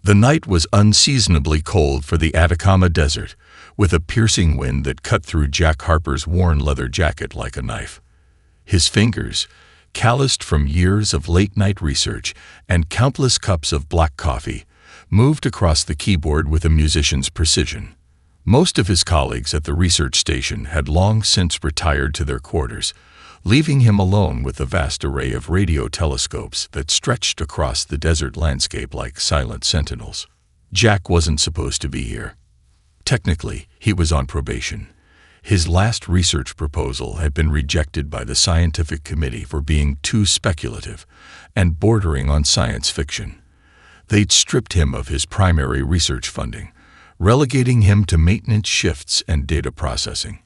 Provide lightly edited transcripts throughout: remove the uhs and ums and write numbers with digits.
The night was unseasonably cold for the Atacama Desert, with a piercing wind that cut through Jack Harper's worn leather jacket like a knife. His fingers, calloused from years of late-night research and countless cups of black coffee, moved across the keyboard with a musician's precision. Most of his colleagues at the research station had long since retired to their quarters, leaving him alone with the vast array of radio telescopes that stretched across the desert landscape like silent sentinels. Jack wasn't supposed to be here. Technically, he was on probation. His last research proposal had been rejected by the scientific committee for being too speculative and bordering on science fiction. They'd stripped him of his primary research funding, relegating him to maintenance shifts and data processing.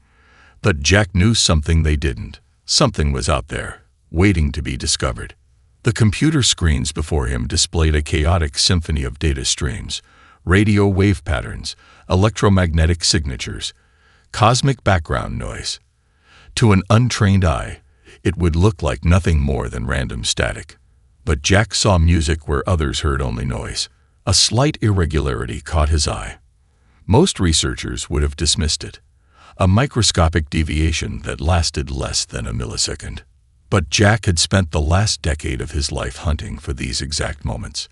But Jack knew something they didn't. Something was out there, waiting to be discovered. The computer screens before him displayed a chaotic symphony of data streams, radio wave patterns, electromagnetic signatures, cosmic background noise. To an untrained eye, it would look like nothing more than random static. But Jack saw music where others heard only noise. A slight irregularity caught his eye. Most researchers would have dismissed it, a microscopic deviation that lasted less than a millisecond. But Jack had spent the last decade of his life hunting for these exact moments.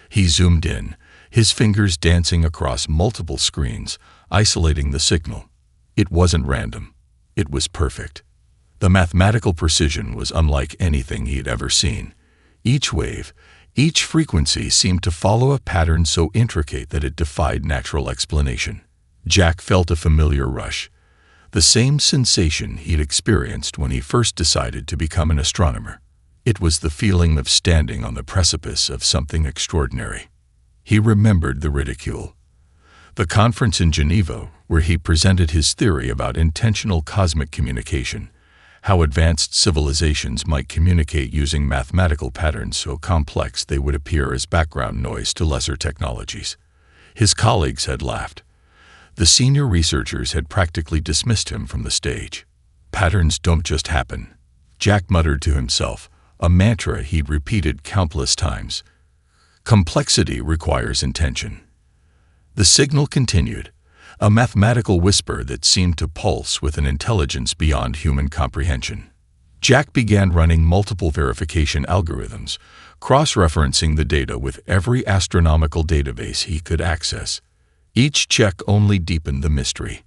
He zoomed in, his fingers dancing across multiple screens, isolating the signal. It wasn't random. It was perfect. The mathematical precision was unlike anything he'd ever seen. Each wave, each frequency seemed to follow a pattern so intricate that it defied natural explanation. Jack felt a familiar rush, the same sensation he'd experienced when he first decided to become an astronomer. It was the feeling of standing on the precipice of something extraordinary. He remembered the ridicule. The conference in Geneva, where he presented his theory about intentional cosmic communication, how advanced civilizations might communicate using mathematical patterns so complex they would appear as background noise to lesser technologies. His colleagues had laughed. The senior researchers had practically dismissed him from the stage. Patterns don't just happen, Jack muttered to himself, a mantra he'd repeated countless times. Complexity requires intention. The signal continued, a mathematical whisper that seemed to pulse with an intelligence beyond human comprehension. Jack began running multiple verification algorithms, cross-referencing the data with every astronomical database he could access. Each check only deepened the mystery.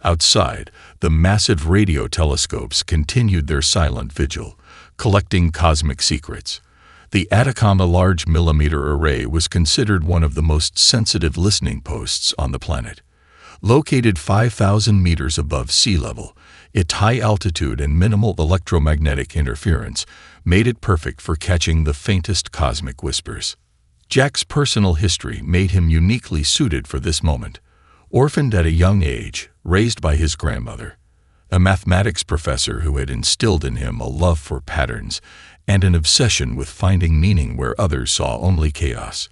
Outside, the massive radio telescopes continued their silent vigil, collecting cosmic secrets. The Atacama Large Millimeter Array was considered one of the most sensitive listening posts on the planet. Located 5,000 meters above sea level, its high altitude and minimal electromagnetic interference made it perfect for catching the faintest cosmic whispers. Jack's personal history made him uniquely suited for this moment. Orphaned at a young age, raised by his grandmother, a mathematics professor who had instilled in him a love for patterns and an obsession with finding meaning where others saw only chaos.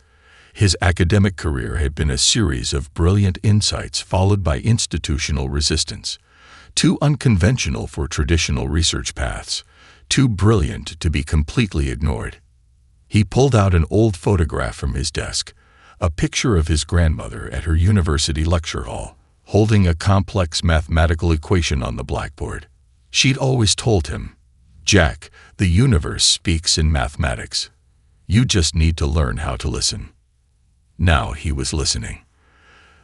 His academic career had been a series of brilliant insights followed by institutional resistance. Too unconventional for traditional research paths, too brilliant to be completely ignored. He pulled out an old photograph from his desk, a picture of his grandmother at her university lecture hall, holding a complex mathematical equation on the blackboard. She'd always told him, "Jack, the universe speaks in mathematics. You just need to learn how to listen." Now he was listening.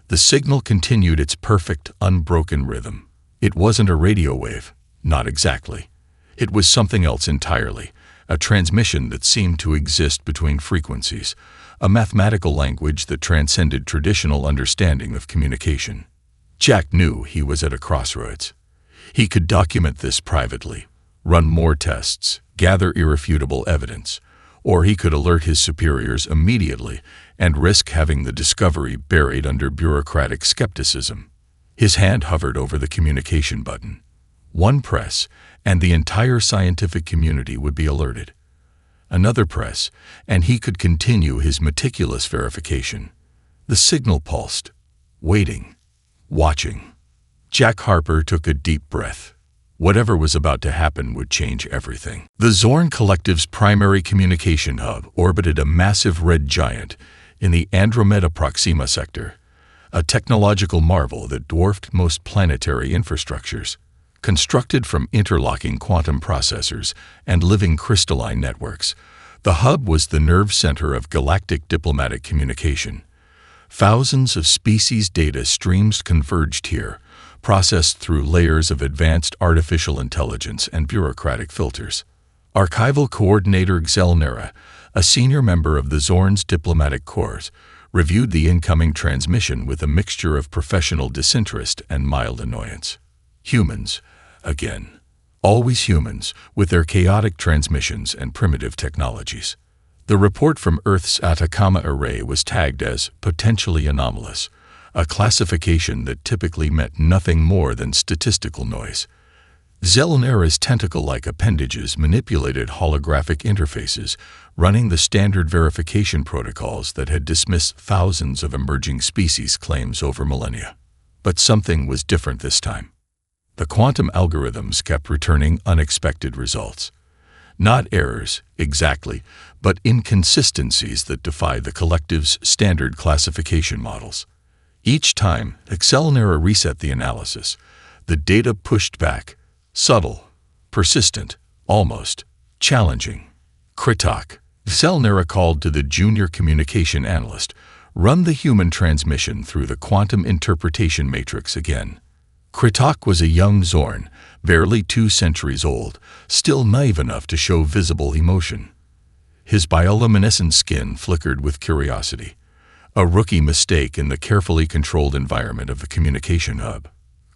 The signal continued its perfect, unbroken rhythm. It wasn't a radio wave, not exactly. It was something else entirely, a transmission that seemed to exist between frequencies, a mathematical language that transcended traditional understanding of communication. Jack knew he was at a crossroads. He could document this privately, run more tests, gather irrefutable evidence, or he could alert his superiors immediately and risk having the discovery buried under bureaucratic skepticism. His hand hovered over the communication button. One press, and the entire scientific community would be alerted. Another press, and he could continue his meticulous verification. The signal pulsed, waiting, watching. Jack Harper took a deep breath. Whatever was about to happen would change everything. The Zorn Collective's primary communication hub orbited a massive red giant, in the Andromeda Proxima sector, a technological marvel that dwarfed most planetary infrastructures. Constructed from interlocking quantum processors and living crystalline networks, the hub was the nerve center of galactic diplomatic communication. Thousands of species data streams converged here, processed through layers of advanced artificial intelligence and bureaucratic filters. Archival Coordinator Xelnera, a senior member of the Zorn's diplomatic corps, reviewed the incoming transmission with a mixture of professional disinterest and mild annoyance. Humans, again. Always humans, with their chaotic transmissions and primitive technologies. The report from Earth's Atacama Array was tagged as potentially anomalous, a classification that typically meant nothing more than statistical noise. Xelnera's tentacle-like appendages manipulated holographic interfaces, running the standard verification protocols that had dismissed thousands of emerging species claims over millennia. But something was different this time. The quantum algorithms kept returning unexpected results. Not errors, exactly, but inconsistencies that defied the collective's standard classification models. Each time Xelnera reset the analysis, the data pushed back, subtle, persistent, almost challenging. Kritok, Xelnera called to the junior communication analyst, run the human transmission through the quantum interpretation matrix again. Kritok was a young Zorn, barely 2 centuries old, still naive enough to show visible emotion. His bioluminescent skin flickered with curiosity, a rookie mistake in the carefully controlled environment of the communication hub.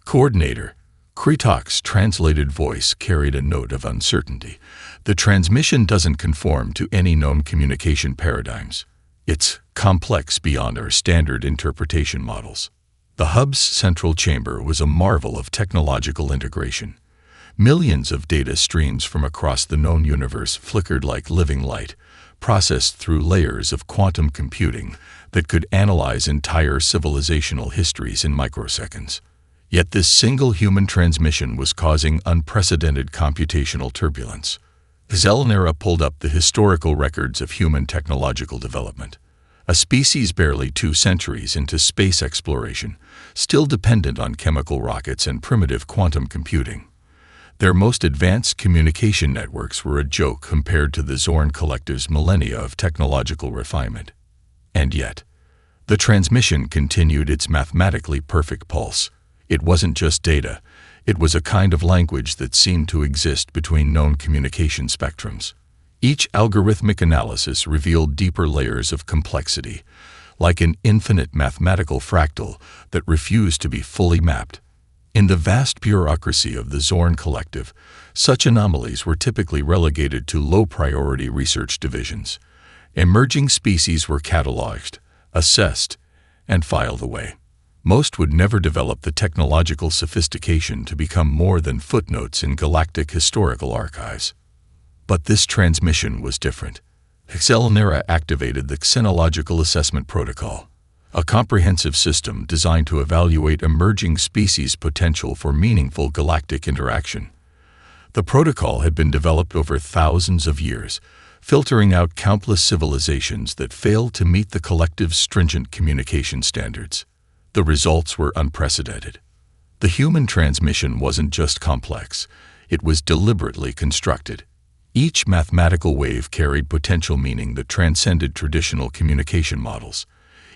Coordinator, Kritok's translated voice carried a note of uncertainty. The transmission doesn't conform to any known communication paradigms. It's complex beyond our standard interpretation models. The hub's central chamber was a marvel of technological integration. Millions of data streams from across the known universe flickered like living light, processed through layers of quantum computing that could analyze entire civilizational histories in microseconds. Yet this single human transmission was causing unprecedented computational turbulence. Xelnera pulled up the historical records of human technological development. A species barely 2 centuries into space exploration, still dependent on chemical rockets and primitive quantum computing. Their most advanced communication networks were a joke compared to the Zorn Collective's millennia of technological refinement. And yet, the transmission continued its mathematically perfect pulse. It wasn't just data, it was a kind of language that seemed to exist between known communication spectrums. Each algorithmic analysis revealed deeper layers of complexity, like an infinite mathematical fractal that refused to be fully mapped. In the vast bureaucracy of the Zorn Collective, such anomalies were typically relegated to low-priority research divisions. Emerging species were cataloged, assessed, and filed away. Most would never develop the technological sophistication to become more than footnotes in galactic historical archives. But this transmission was different. Xelnera activated the Xenological Assessment Protocol, a comprehensive system designed to evaluate emerging species' potential for meaningful galactic interaction. The protocol had been developed over thousands of years, filtering out countless civilizations that failed to meet the collective's stringent communication standards. The results were unprecedented. The human transmission wasn't just complex, it was deliberately constructed. Each mathematical wave carried potential meaning that transcended traditional communication models.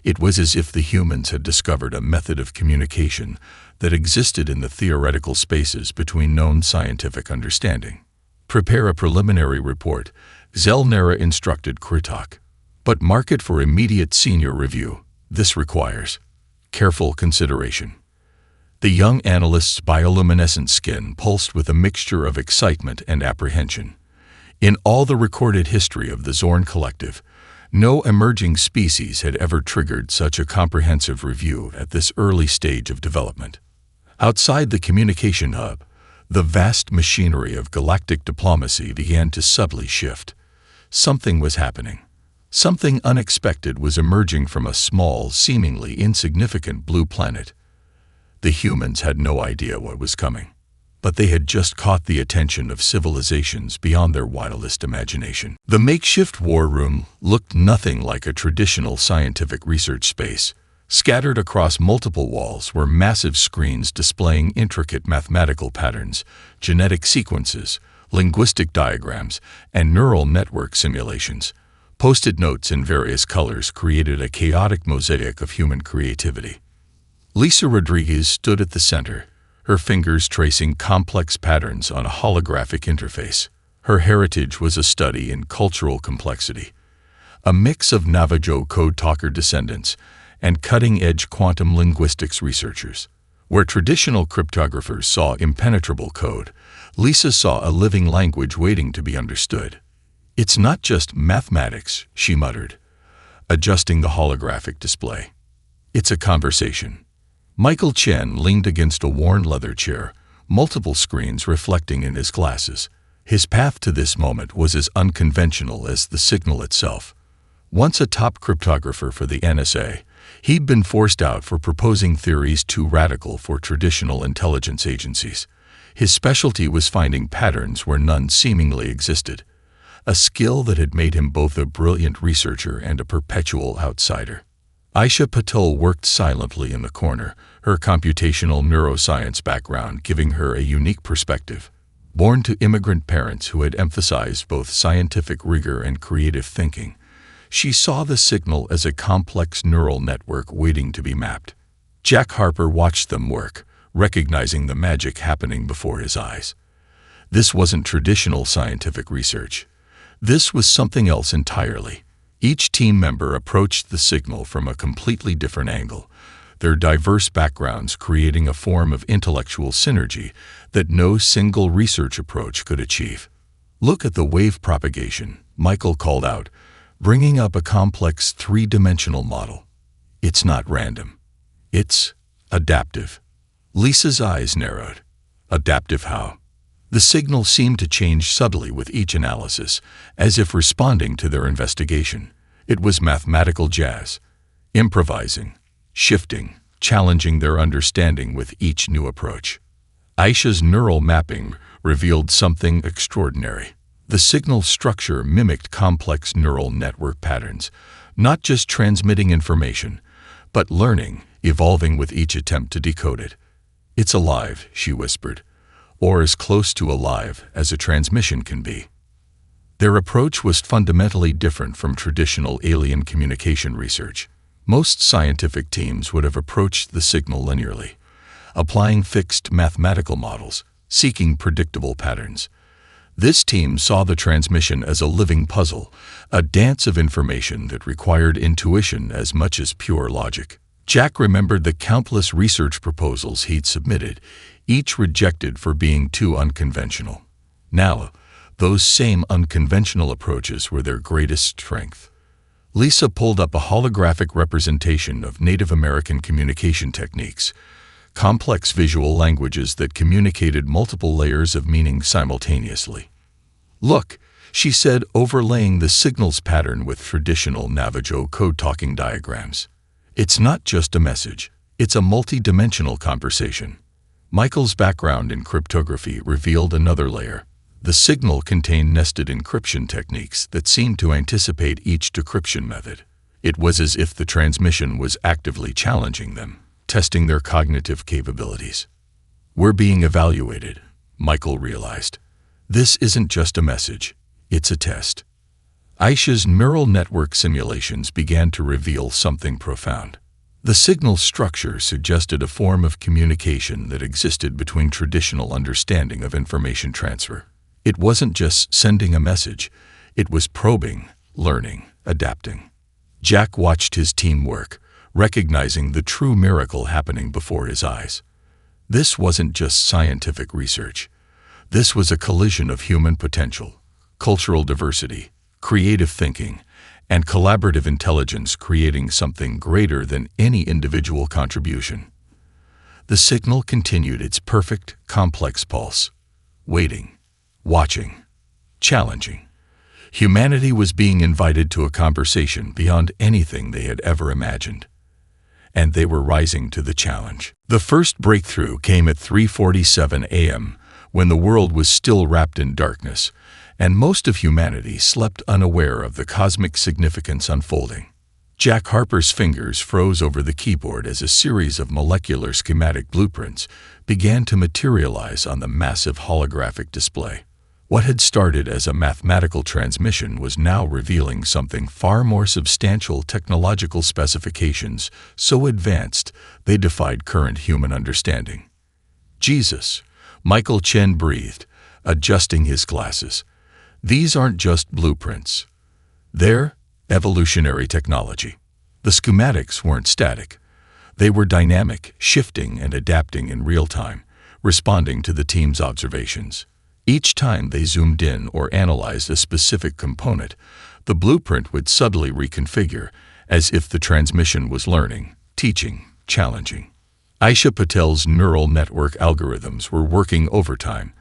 It was as if the humans had discovered a method of communication that existed in the theoretical spaces between known scientific understanding. Prepare a preliminary report, Xelnera instructed Kritok. But mark it for immediate senior review. This requires careful consideration. The young analyst's bioluminescent skin pulsed with a mixture of excitement and apprehension. In all the recorded history of the Zorn Collective, no emerging species had ever triggered such a comprehensive review at this early stage of development. Outside the communication hub, the vast machinery of galactic diplomacy began to subtly shift. Something was happening. Something unexpected was emerging from a small, seemingly insignificant blue planet. The humans had no idea what was coming. but they had just caught the attention of civilizations beyond their wildest imagination. The makeshift war room looked nothing like a traditional scientific research space. Scattered across multiple walls were massive screens displaying intricate mathematical patterns, genetic sequences, linguistic diagrams, and neural network simulations. Post-it notes in various colors created a chaotic mosaic of human creativity. Lisa Rodriguez stood at the center, her fingers tracing complex patterns on a holographic interface. Her heritage was a study in cultural complexity, a mix of Navajo code talker descendants and cutting-edge quantum linguistics researchers. Where traditional cryptographers saw impenetrable code, Lisa saw a living language waiting to be understood. "It's not just mathematics," she muttered, adjusting the holographic display. "It's a conversation." Michael Chen leaned against a worn leather chair, multiple screens reflecting in his glasses. His path to this moment was as unconventional as the signal itself. Once a top cryptographer for the NSA, he'd been forced out for proposing theories too radical for traditional intelligence agencies. His specialty was finding patterns where none seemingly existed, a skill that had made him both a brilliant researcher and a perpetual outsider. Aisha Patel worked silently in the corner, her computational neuroscience background giving her a unique perspective. Born to immigrant parents who had emphasized both scientific rigor and creative thinking, she saw the signal as a complex neural network waiting to be mapped. Jack Harper watched them work, recognizing the magic happening before his eyes. This wasn't traditional scientific research. This was something else entirely. Each team member approached the signal from a completely different angle, their diverse backgrounds creating a form of intellectual synergy that no single research approach could achieve. "Look at the wave propagation," Michael called out, bringing up a complex three-dimensional model. "It's not random. It's adaptive." Lisa's eyes narrowed. Adaptive how? The signal seemed to change subtly with each analysis, as if responding to their investigation. It was mathematical jazz, improvising, shifting, challenging their understanding with each new approach. Aisha's neural mapping revealed something extraordinary. The signal structure mimicked complex neural network patterns, not just transmitting information, but learning, evolving with each attempt to decode it. "It's alive," she whispered, or as close to alive as a transmission can be. Their approach was fundamentally different from traditional alien communication research. Most scientific teams would have approached the signal linearly, applying fixed mathematical models, seeking predictable patterns. This team saw the transmission as a living puzzle, a dance of information that required intuition as much as pure logic. Jack remembered the countless research proposals he'd submitted, each rejected for being too unconventional. Now, those same unconventional approaches were their greatest strength. Lisa pulled up a holographic representation of Native American communication techniques, complex visual languages that communicated multiple layers of meaning simultaneously. "Look," she said, overlaying the signals pattern with traditional Navajo code-talking diagrams. "It's not just a message, it's a multi-dimensional conversation." Michael's background in cryptography revealed another layer. The signal contained nested encryption techniques that seemed to anticipate each decryption method. It was as if the transmission was actively challenging them, testing their cognitive capabilities. "We're being evaluated," Michael realized. "This isn't just a message, it's a test." Aisha's neural network simulations began to reveal something profound. The signal structure suggested a form of communication that existed between traditional understanding of information transfer. It wasn't just sending a message, it was probing, learning, adapting. Jack watched his team work, recognizing the true miracle happening before his eyes. This wasn't just scientific research. This was a collision of human potential, cultural diversity, creative thinking, and collaborative intelligence creating something greater than any individual contribution. The signal continued its perfect, complex pulse, waiting, watching, challenging. Humanity was being invited to a conversation beyond anything they had ever imagined, and they were rising to the challenge. The first breakthrough came at 3:47 a.m., when the world was still wrapped in darkness, and most of humanity slept unaware of the cosmic significance unfolding. Jack Harper's fingers froze over the keyboard as a series of molecular schematic blueprints began to materialize on the massive holographic display. What had started as a mathematical transmission was now revealing something far more substantial: technological specifications so advanced they defied current human understanding. Jesus, Michael Chen breathed, adjusting his glasses. These aren't just blueprints. They're evolutionary technology. The schematics weren't static. They were dynamic, shifting and adapting in real time, responding to the team's observations. Each time they zoomed in or analyzed a specific component, the blueprint would subtly reconfigure, as if the transmission was learning, teaching, challenging. Aisha Patel's neural network algorithms were working overtime,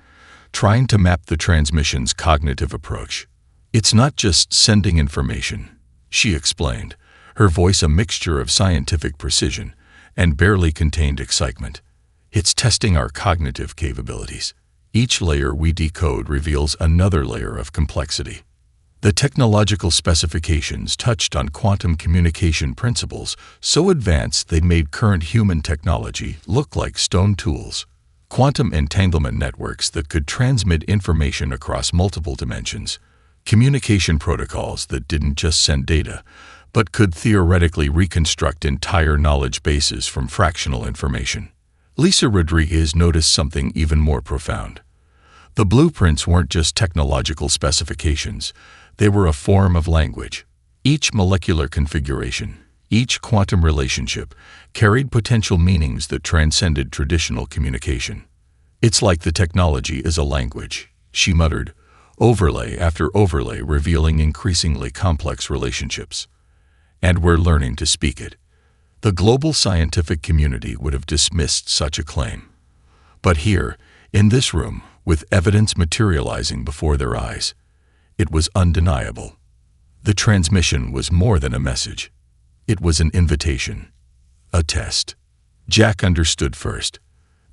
trying to map the transmission's cognitive approach. "It's not just sending information," she explained, her voice a mixture of scientific precision and barely contained excitement. "It's testing our cognitive capabilities. Each layer we decode reveals another layer of complexity." The technological specifications touched on quantum communication principles so advanced they made current human technology look like stone tools. Quantum entanglement networks that could transmit information across multiple dimensions. Communication protocols that didn't just send data, but could theoretically reconstruct entire knowledge bases from fractional information. Lisa Rodriguez noticed something even more profound. The blueprints weren't just technological specifications. They were a form of language. Each molecular configuration, each quantum relationship, carried potential meanings that transcended traditional communication. "It's like the technology is a language," she muttered, overlay after overlay revealing increasingly complex relationships. "And we're learning to speak it." The global scientific community would have dismissed such a claim. But here, in this room, with evidence materializing before their eyes, it was undeniable. The transmission was more than a message. It was an invitation, a test. Jack understood first.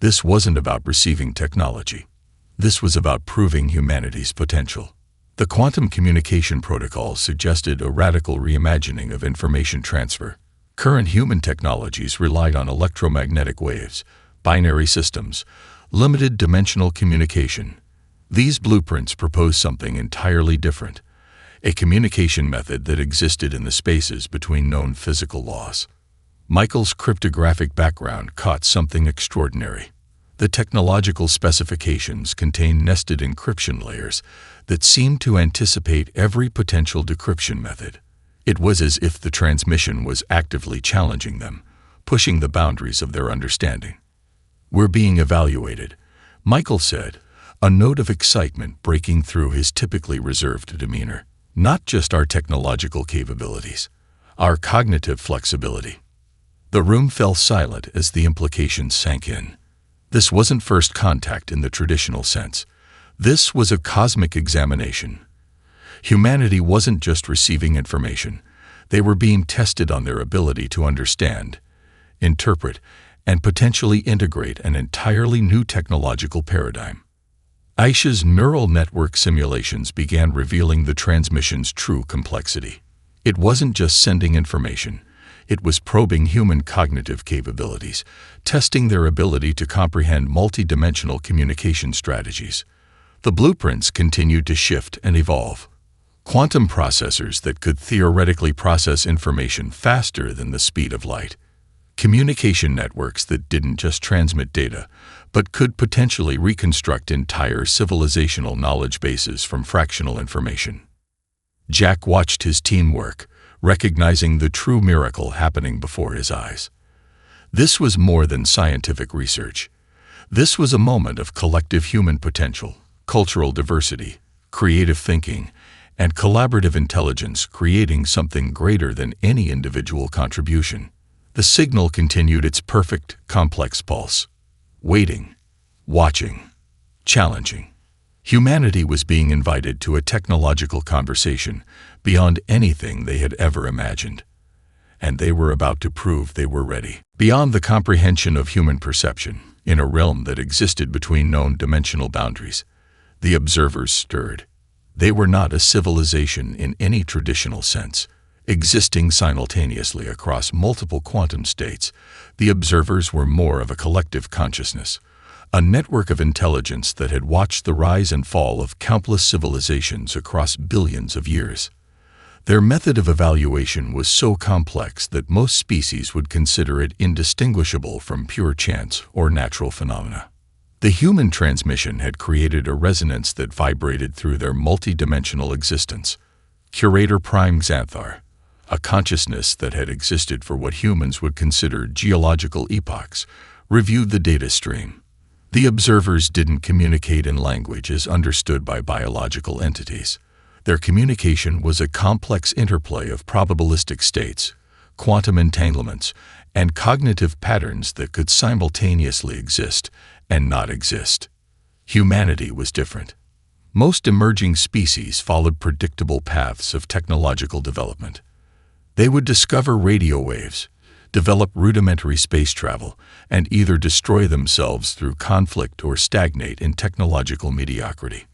This wasn't about receiving technology. This was about proving humanity's potential. The quantum communication protocol suggested a radical reimagining of information transfer. Current human technologies relied on electromagnetic waves, binary systems, limited dimensional communication. These blueprints proposed something entirely different, a communication method that existed in the spaces between known physical laws. Michael's cryptographic background caught something extraordinary. The technological specifications contained nested encryption layers that seemed to anticipate every potential decryption method. It was as if the transmission was actively challenging them, pushing the boundaries of their understanding. "We're being evaluated," Michael said, a note of excitement breaking through his typically reserved demeanor. "Not just our technological capabilities, our cognitive flexibility." The room fell silent as the implications sank in. This wasn't first contact in the traditional sense. This was a cosmic examination. Humanity wasn't just receiving information. They were being tested on their ability to understand, interpret, and potentially integrate an entirely new technological paradigm. Aisha's neural network simulations began revealing the transmission's true complexity. It wasn't just sending information. It was probing human cognitive capabilities, testing their ability to comprehend multidimensional communication strategies. The blueprints continued to shift and evolve. Quantum processors that could theoretically process information faster than the speed of light. Communication networks that didn't just transmit data, but could potentially reconstruct entire civilizational knowledge bases from fractional information. Jack watched his team work, recognizing the true miracle happening before his eyes. This was more than scientific research. This was a moment of collective human potential, cultural diversity, creative thinking, and collaborative intelligence creating something greater than any individual contribution. The signal continued its perfect, complex pulse. Waiting, watching, challenging. Humanity was being invited to a technological conversation beyond anything they had ever imagined. And they were about to prove they were ready. Beyond the comprehension of human perception, in a realm that existed between known dimensional boundaries. The observers stirred. They were not a civilization in any traditional sense, existing simultaneously across multiple quantum states. The observers were more of a collective consciousness, a network of intelligence that had watched the rise and fall of countless civilizations across billions of years. Their method of evaluation was so complex that most species would consider it indistinguishable from pure chance or natural phenomena. The human transmission had created a resonance that vibrated through their multidimensional existence. Curator Prime Xanthar, a consciousness that had existed for what humans would consider geological epochs, reviewed the data stream. The observers didn't communicate in language as understood by biological entities. Their communication was a complex interplay of probabilistic states, quantum entanglements, and cognitive patterns that could simultaneously exist and not exist. Humanity was different. Most emerging species followed predictable paths of technological development. They would discover radio waves, develop rudimentary space travel, and either destroy themselves through conflict or stagnate in technological mediocrity.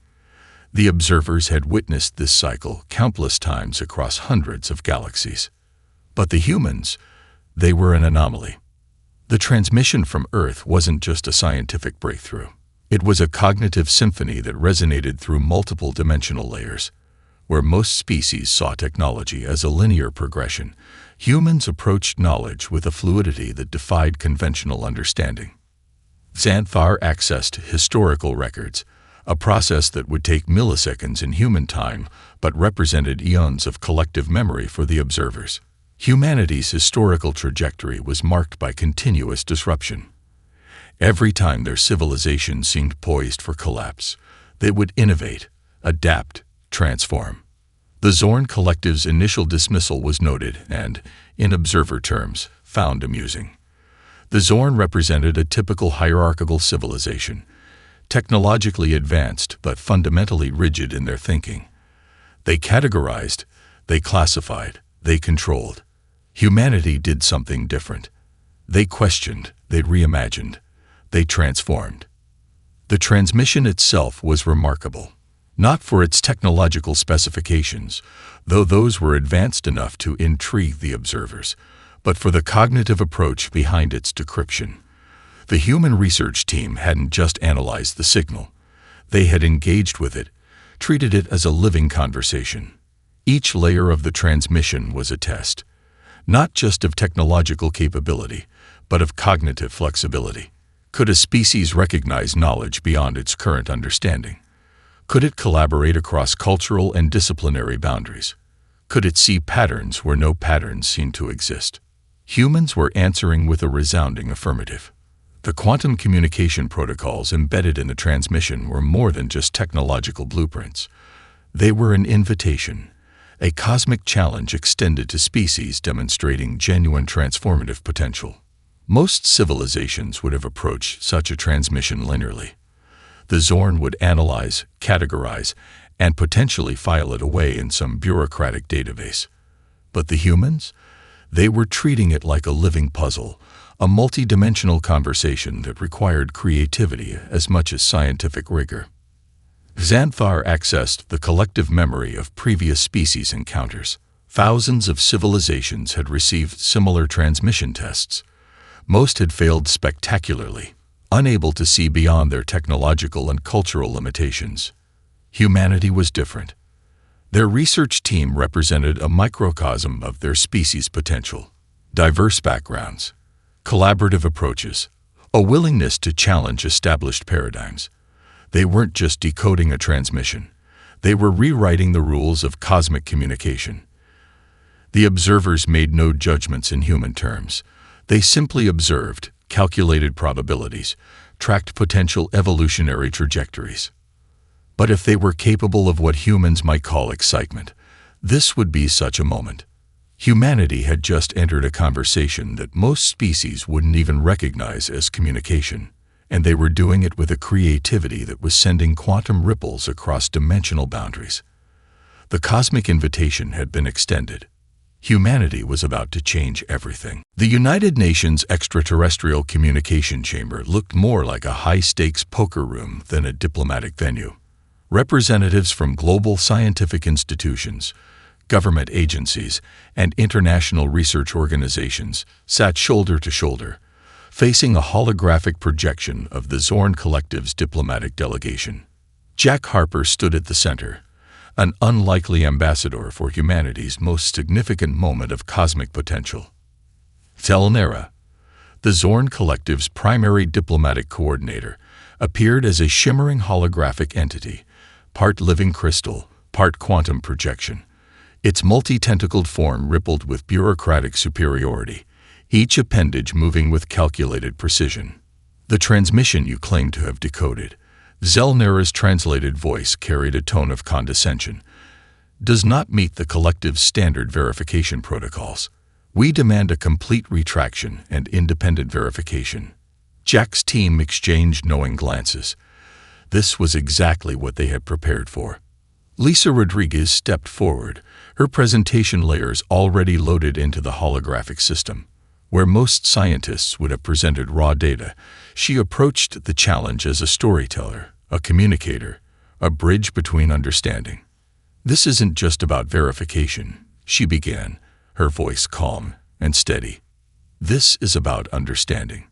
The observers had witnessed this cycle countless times across hundreds of galaxies. But the humans, they were an anomaly. The transmission from Earth wasn't just a scientific breakthrough. It was a cognitive symphony that resonated through multiple dimensional layers. Where most species saw technology as a linear progression, humans approached knowledge with a fluidity that defied conventional understanding. Xanthar accessed historical records, a process that would take milliseconds in human time but represented eons of collective memory for the observers. Humanity's historical trajectory was marked by continuous disruption. Every time their civilization seemed poised for collapse, they would innovate, adapt, transform. The Zorn Collective's initial dismissal was noted and, in observer terms, found amusing. The Zorn represented a typical hierarchical civilization, technologically advanced but fundamentally rigid in their thinking. They categorized, they classified, they controlled. Humanity did something different. They questioned, they reimagined, they transformed. The transmission itself was remarkable, not for its technological specifications, though those were advanced enough to intrigue the observers, but for the cognitive approach behind its decryption. The human research team hadn't just analyzed the signal. They had engaged with it, treated it as a living conversation. Each layer of the transmission was a test, not just of technological capability, but of cognitive flexibility. Could a species recognize knowledge beyond its current understanding? Could it collaborate across cultural and disciplinary boundaries? Could it see patterns where no patterns seemed to exist? Humans were answering with a resounding affirmative. The quantum communication protocols embedded in the transmission were more than just technological blueprints. They were an invitation, a cosmic challenge extended to species demonstrating genuine transformative potential. Most civilizations would have approached such a transmission linearly. The Zorn would analyze, categorize, and potentially file it away in some bureaucratic database. But the humans? They were treating it like a living puzzle, a multi-dimensional conversation that required creativity as much as scientific rigor. Xanthar accessed the collective memory of previous species encounters. Thousands of civilizations had received similar transmission tests. Most had failed spectacularly, unable to see beyond their technological and cultural limitations. Humanity was different. Their research team represented a microcosm of their species' potential. Diverse backgrounds, collaborative approaches, a willingness to challenge established paradigms. They weren't just decoding a transmission. They were rewriting the rules of cosmic communication. The observers made no judgments in human terms. They simply observed, calculated probabilities, tracked potential evolutionary trajectories. But if they were capable of what humans might call excitement, this would be such a moment. Humanity had just entered a conversation that most species wouldn't even recognize as communication, and they were doing it with a creativity that was sending quantum ripples across dimensional boundaries. The cosmic invitation had been extended. Humanity was about to change everything. The United Nations Extraterrestrial Communication Chamber looked more like a high-stakes poker room than a diplomatic venue. Representatives from global scientific institutions, government agencies, and international research organizations sat shoulder to shoulder, facing a holographic projection of the Zorn Collective's diplomatic delegation. Jack Harper stood at the center, an unlikely ambassador for humanity's most significant moment of cosmic potential. Telnera, the Zorn Collective's primary diplomatic coordinator, appeared as a shimmering holographic entity, part living crystal, part quantum projection. Its multi-tentacled form rippled with bureaucratic superiority, each appendage moving with calculated precision. The transmission you claim to have decoded, Zelnera's translated voice carried a tone of condescension, does not meet the collective's standard verification protocols. We demand a complete retraction and independent verification. Jack's team exchanged knowing glances. This was exactly what they had prepared for. Lisa Rodriguez stepped forward, her presentation layers already loaded into the holographic system. Where most scientists would have presented raw data, she approached the challenge as a storyteller, a communicator, a bridge between understanding. This isn't just about verification, she began, her voice calm and steady. This is about understanding.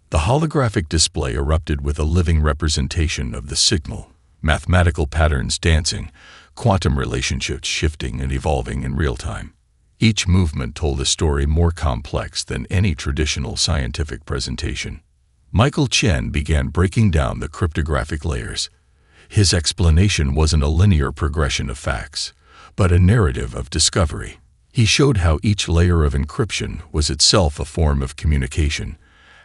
The holographic display erupted with a living representation of the signal, mathematical patterns dancing, quantum relationships shifting and evolving in real time. Each movement told a story more complex than any traditional scientific presentation. Michael Chen began breaking down the cryptographic layers. His explanation wasn't a linear progression of facts, but a narrative of discovery. He showed how each layer of encryption was itself a form of communication,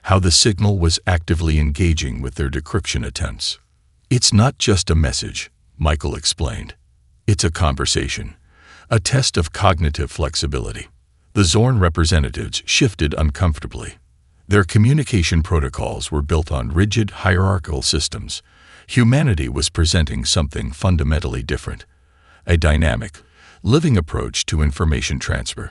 how the signal was actively engaging with their decryption attempts. It's not just a message, Michael explained. It's a conversation. A test of cognitive flexibility. The Zorn representatives shifted uncomfortably. Their communication protocols were built on rigid hierarchical systems. Humanity was presenting something fundamentally different, a dynamic, living approach to information transfer.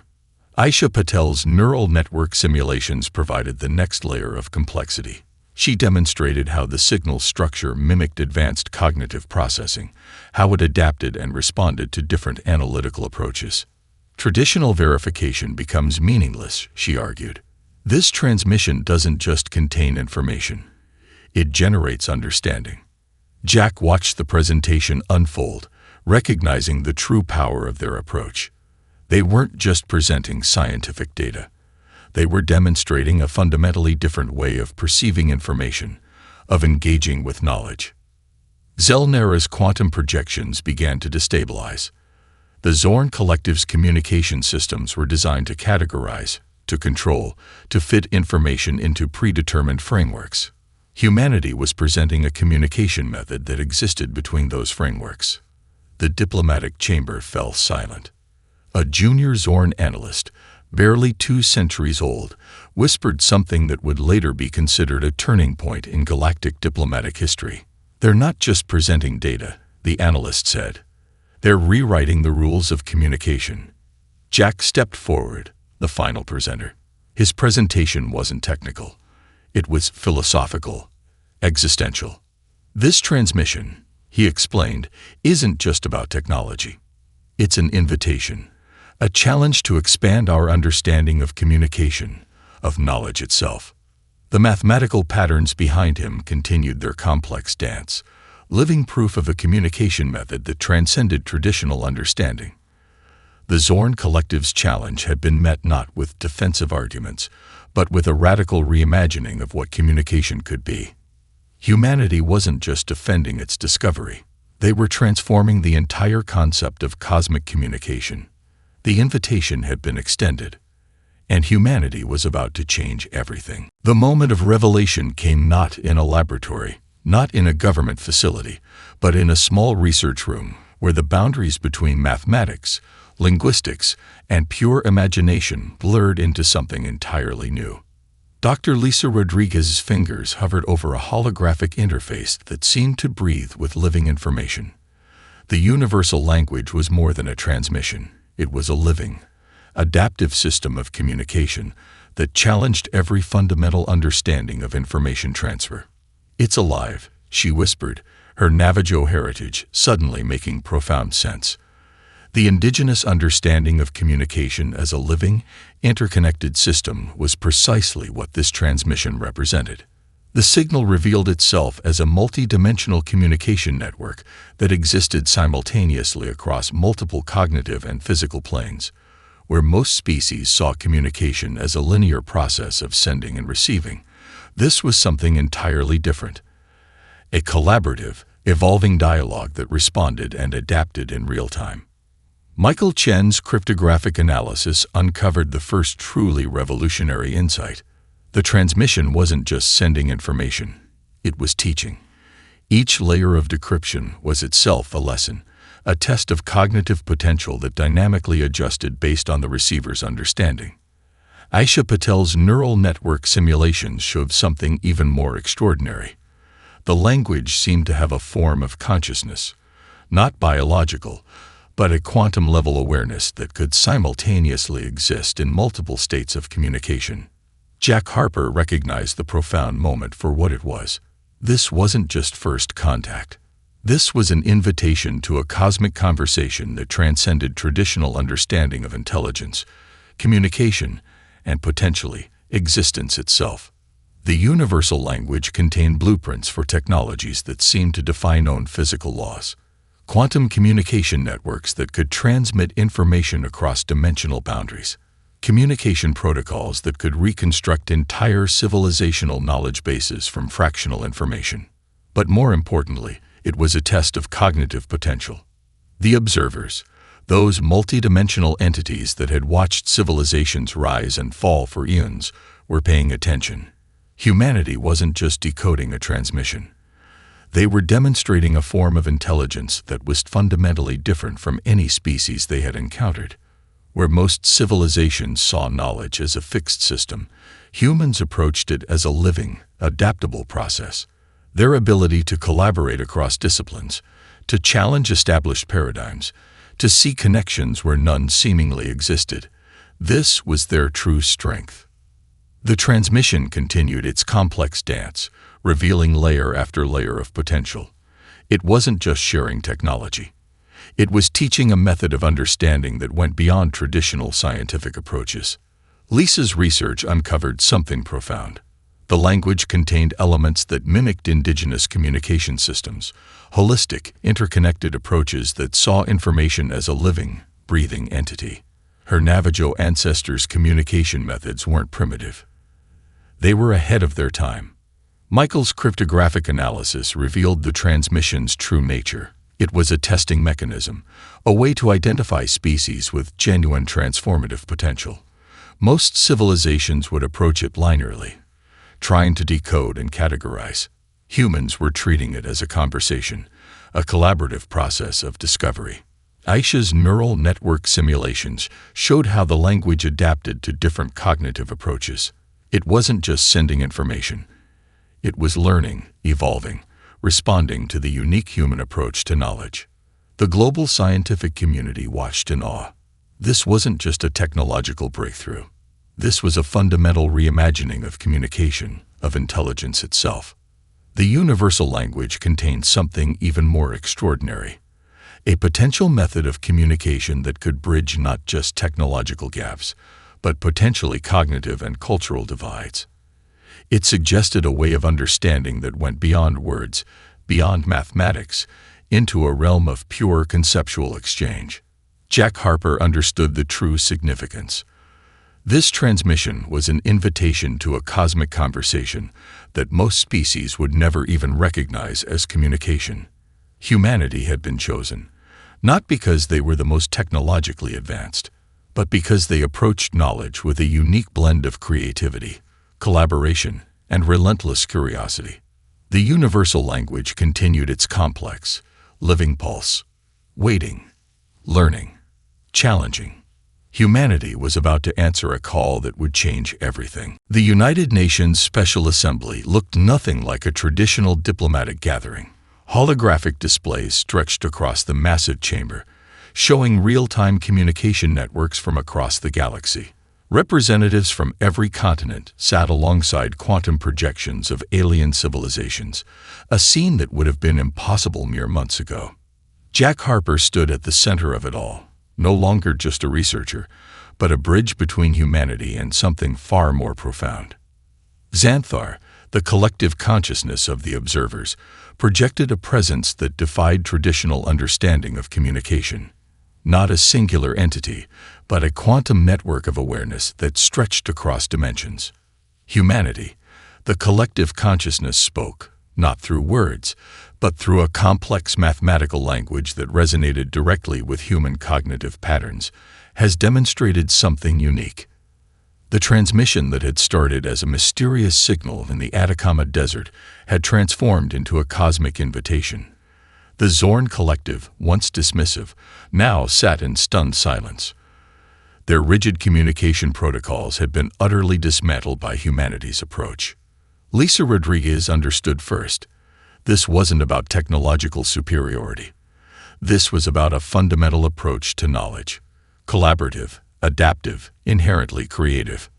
Aisha Patel's neural network simulations provided the next layer of complexity. She demonstrated how the signal structure mimicked advanced cognitive processing, how it adapted and responded to different analytical approaches. Traditional verification becomes meaningless, she argued. This transmission doesn't just contain information. It generates understanding. Jack watched the presentation unfold, recognizing the true power of their approach. They weren't just presenting scientific data. They were demonstrating a fundamentally different way of perceiving information, of engaging with knowledge. Zelnera's quantum projections began to destabilize. The Zorn Collective's communication systems were designed to categorize, to control, to fit information into predetermined frameworks. Humanity was presenting a communication method that existed between those frameworks. The diplomatic chamber fell silent. A junior Zorn analyst, barely 2 centuries old, whispered something that would later be considered a turning point in galactic diplomatic history. They're not just presenting data, the analyst said. They're rewriting the rules of communication. Jack stepped forward, the final presenter. His presentation wasn't technical. It was philosophical, existential. This transmission, he explained, isn't just about technology. It's an invitation. A challenge to expand our understanding of communication, of knowledge itself. The mathematical patterns behind him continued their complex dance, living proof of a communication method that transcended traditional understanding. The Zorn Collective's challenge had been met not with defensive arguments, but with a radical reimagining of what communication could be. Humanity wasn't just defending its discovery. They were transforming the entire concept of cosmic communication. The invitation had been extended, and humanity was about to change everything. The moment of revelation came not in a laboratory, not in a government facility, but in a small research room where the boundaries between mathematics, linguistics, and pure imagination blurred into something entirely new. Dr. Lisa Rodriguez's fingers hovered over a holographic interface that seemed to breathe with living information. The universal language was more than a transmission. It was a living, adaptive system of communication that challenged every fundamental understanding of information transfer. "It's alive," she whispered, her Navajo heritage suddenly making profound sense. The indigenous understanding of communication as a living, interconnected system was precisely what this transmission represented. The signal revealed itself as a multi-dimensional communication network that existed simultaneously across multiple cognitive and physical planes, where most species saw communication as a linear process of sending and receiving. This was something entirely different. A collaborative, evolving dialogue that responded and adapted in real time. Michael Chen's cryptographic analysis uncovered the first truly revolutionary insight. The transmission wasn't just sending information, it was teaching. Each layer of decryption was itself a lesson, a test of cognitive potential that dynamically adjusted based on the receiver's understanding. Aisha Patel's neural network simulations showed something even more extraordinary. The language seemed to have a form of consciousness, not biological, but a quantum-level awareness that could simultaneously exist in multiple states of communication. Jack Harper recognized the profound moment for what it was. This wasn't just first contact. This was an invitation to a cosmic conversation that transcended traditional understanding of intelligence, communication, and potentially existence itself. The universal language contained blueprints for technologies that seemed to defy known physical laws. Quantum communication networks that could transmit information across dimensional boundaries. Communication protocols that could reconstruct entire civilizational knowledge bases from fractional information. But more importantly, it was a test of cognitive potential. The observers, those multidimensional entities that had watched civilizations rise and fall for eons, were paying attention. Humanity wasn't just decoding a transmission. They were demonstrating a form of intelligence that was fundamentally different from any species they had encountered. Where most civilizations saw knowledge as a fixed system, humans approached it as a living, adaptable process. Their ability to collaborate across disciplines, to challenge established paradigms, to see connections where none seemingly existed, this was their true strength. The transmission continued its complex dance, revealing layer after layer of potential. It wasn't just sharing technology. It was teaching a method of understanding that went beyond traditional scientific approaches. Lisa's research uncovered something profound. The language contained elements that mimicked indigenous communication systems, holistic, interconnected approaches that saw information as a living, breathing entity. Her Navajo ancestors' communication methods weren't primitive. They were ahead of their time. Michael's cryptographic analysis revealed the transmission's true nature. It was a testing mechanism, a way to identify species with genuine transformative potential. Most civilizations would approach it linearly, trying to decode and categorize. Humans were treating it as a conversation, a collaborative process of discovery. Aisha's neural network simulations showed how the language adapted to different cognitive approaches. It wasn't just sending information. It was learning, evolving, responding to the unique human approach to knowledge. The global scientific community watched in awe. This wasn't just a technological breakthrough. This was a fundamental reimagining of communication, of intelligence itself. The universal language contained something even more extraordinary. A potential method of communication that could bridge not just technological gaps, but potentially cognitive and cultural divides. It suggested a way of understanding that went beyond words, beyond mathematics, into a realm of pure conceptual exchange. Jack Harper understood the true significance. This transmission was an invitation to a cosmic conversation that most species would never even recognize as communication. Humanity had been chosen, not because they were the most technologically advanced, but because they approached knowledge with a unique blend of creativity, collaboration, and relentless curiosity. The universal language continued its complex, living pulse, waiting, learning, challenging. Humanity was about to answer a call that would change everything. The United Nations Special Assembly looked nothing like a traditional diplomatic gathering. Holographic displays stretched across the massive chamber, showing real-time communication networks from across the galaxy. Representatives from every continent sat alongside quantum projections of alien civilizations, a scene that would have been impossible mere months ago. Jack Harper stood at the center of it all, no longer just a researcher, but a bridge between humanity and something far more profound. Xanthar, the collective consciousness of the observers, projected a presence that defied traditional understanding of communication. Not a singular entity, but a quantum network of awareness that stretched across dimensions. Humanity, the collective consciousness, spoke, not through words, but through a complex mathematical language that resonated directly with human cognitive patterns, has demonstrated something unique. The transmission that had started as a mysterious signal in the Atacama Desert had transformed into a cosmic invitation. The Zorn Collective, once dismissive, now sat in stunned silence. Their rigid communication protocols had been utterly dismantled by humanity's approach. Lisa Rodriguez understood first. This wasn't about technological superiority. This was about a fundamental approach to knowledge. Collaborative, adaptive, inherently creative.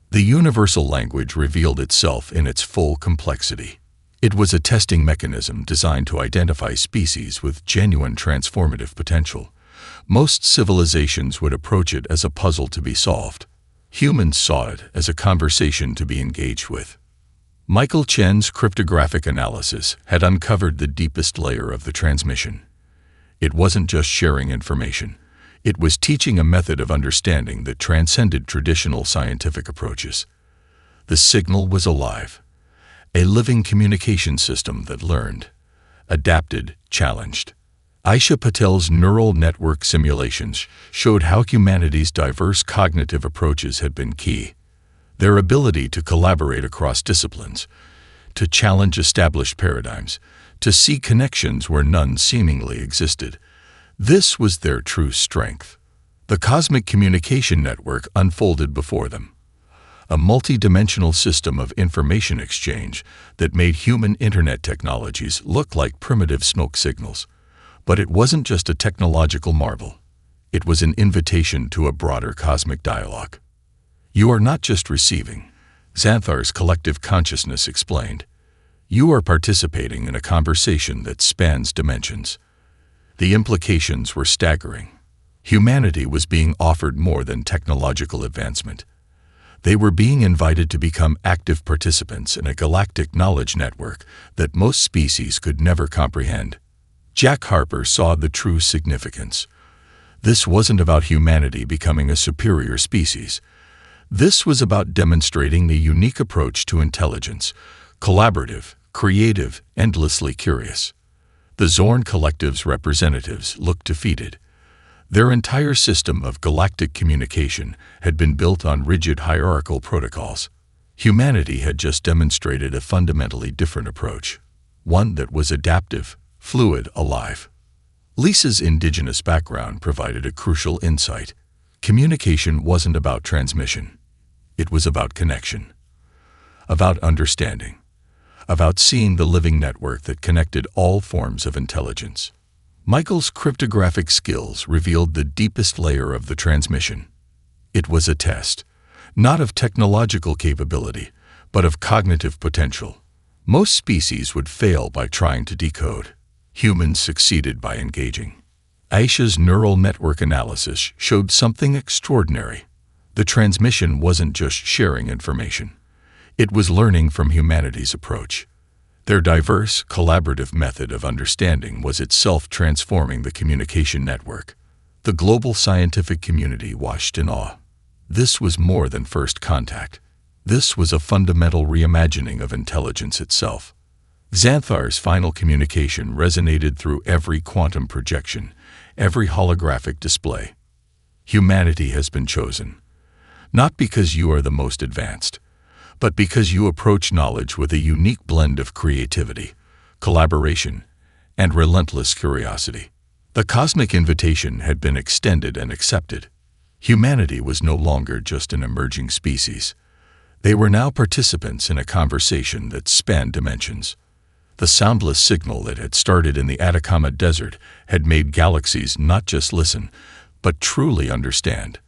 The universal language revealed itself in its full complexity. It was a testing mechanism designed to identify species with genuine transformative potential. Most civilizations would approach it as a puzzle to be solved. Humans saw it as a conversation to be engaged with. Michael Chen's cryptographic analysis had uncovered the deepest layer of the transmission. It wasn't just sharing information. It was teaching a method of understanding that transcended traditional scientific approaches. The signal was alive, a living communication system that learned, adapted, challenged. Aisha Patel's neural network simulations showed how humanity's diverse cognitive approaches had been key. Their ability to collaborate across disciplines, to challenge established paradigms, to see connections where none seemingly existed. This was their true strength. The cosmic communication network unfolded before them, a multi-dimensional system of information exchange that made human internet technologies look like primitive smoke signals. But it wasn't just a technological marvel. It was an invitation to a broader cosmic dialogue. You are not just receiving, Xanthar's collective consciousness explained. You are participating in a conversation that spans dimensions. The implications were staggering. Humanity was being offered more than technological advancement. They were being invited to become active participants in a galactic knowledge network that most species could never comprehend. Jack Harper saw the true significance. This wasn't about humanity becoming a superior species. This was about demonstrating the unique approach to intelligence, collaborative, creative, endlessly curious. The Zorn Collective's representatives looked defeated. Their entire system of galactic communication had been built on rigid hierarchical protocols. Humanity had just demonstrated a fundamentally different approach, one that was adaptive, fluid, alive. Lisa's indigenous background provided a crucial insight. Communication wasn't about transmission. It was about connection, about understanding, about seeing the living network that connected all forms of intelligence. Michael's cryptographic skills revealed the deepest layer of the transmission. It was a test, not of technological capability, but of cognitive potential. Most species would fail by trying to decode. Humans succeeded by engaging. Aisha's neural network analysis showed something extraordinary. The transmission wasn't just sharing information. It was learning from humanity's approach. Their diverse, collaborative method of understanding was itself transforming the communication network. The global scientific community watched in awe. This was more than first contact. This was a fundamental reimagining of intelligence itself. Xanthar's final communication resonated through every quantum projection, every holographic display. Humanity has been chosen, not because you are the most advanced, but because you approach knowledge with a unique blend of creativity, collaboration, and relentless curiosity. The cosmic invitation had been extended and accepted. Humanity was no longer just an emerging species. They were now participants in a conversation that spanned dimensions. The soundless signal that had started in the Atacama Desert had made Galaxies not just listen, but truly understand.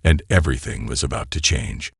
And everything was about to change.